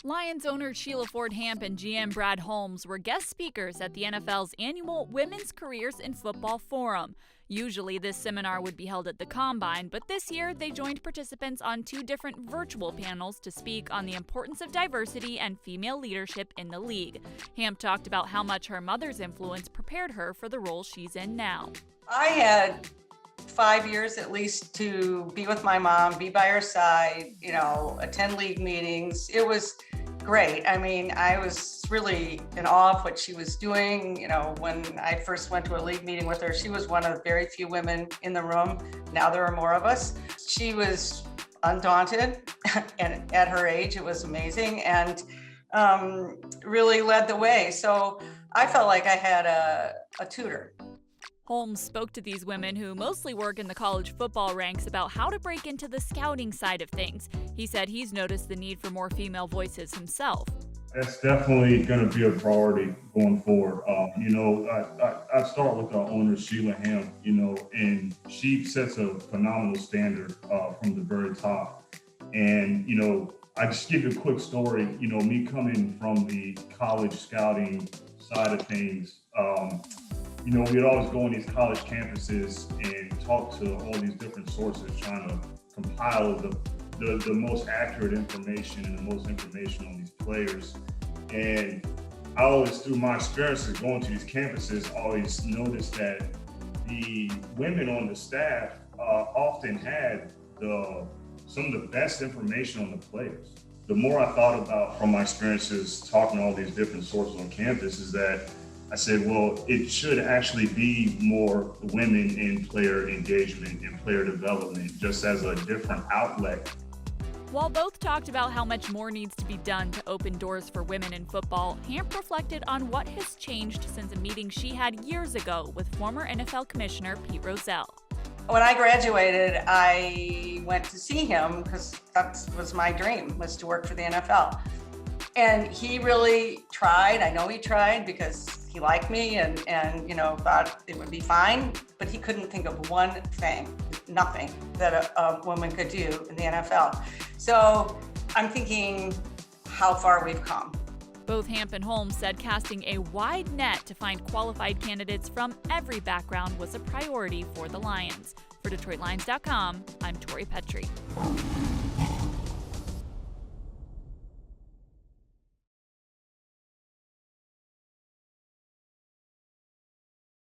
Lions owner Sheila Ford Hamp and GM Brad Holmes were guest speakers at the NFL's annual Women's Careers in Football Forum. Usually this seminar would be held at the Combine, but this year they joined participants on two different virtual panels to speak on the importance of diversity and female leadership in the league. Hamp talked about how much her mother's influence prepared her for the role she's in now. I had 5 years at least to be with my mom, be by her side, attend league meetings. It was great. I mean, I was really in awe of what she was doing. When I first went to a league meeting with her, she was one of the very few women in the room. Now there are more of us. She was undaunted, and at her age, it was amazing, and really led the way. So I felt like I had a tutor. Holmes spoke to these women who mostly work in the college football ranks about how to break into the scouting side of things. He said he's noticed the need for more female voices himself. That's definitely going to be a priority going forward. I start with our owner, Sheila Hamp, and she sets a phenomenal standard from the very top. And, I just give you a quick story. Me coming from the college scouting side of things, we'd always go on these college campuses and talk to all these different sources, trying to compile the most accurate information and the most information on these players. And I always, through my experiences going to these campuses, always noticed that the women on the staff often had some of the best information on the players. The more I thought about from my experiences talking to all these different sources on campus is that I said, well, it should actually be more women in player engagement and player development, just as a different outlet. While both talked about how much more needs to be done to open doors for women in football, Hamp reflected on what has changed since a meeting she had years ago with former NFL Commissioner Pete Rozelle. When I graduated, I went to see him because that was my dream, was to work for the NFL. And he really tried. I know he tried because he liked me and thought it would be fine, but he couldn't think of one thing, nothing that a woman could do in the NFL. So I'm thinking how far we've come. Both Hamp and Holmes said casting a wide net to find qualified candidates from every background was a priority for the Lions. For DetroitLions.com, I'm Tori Petry.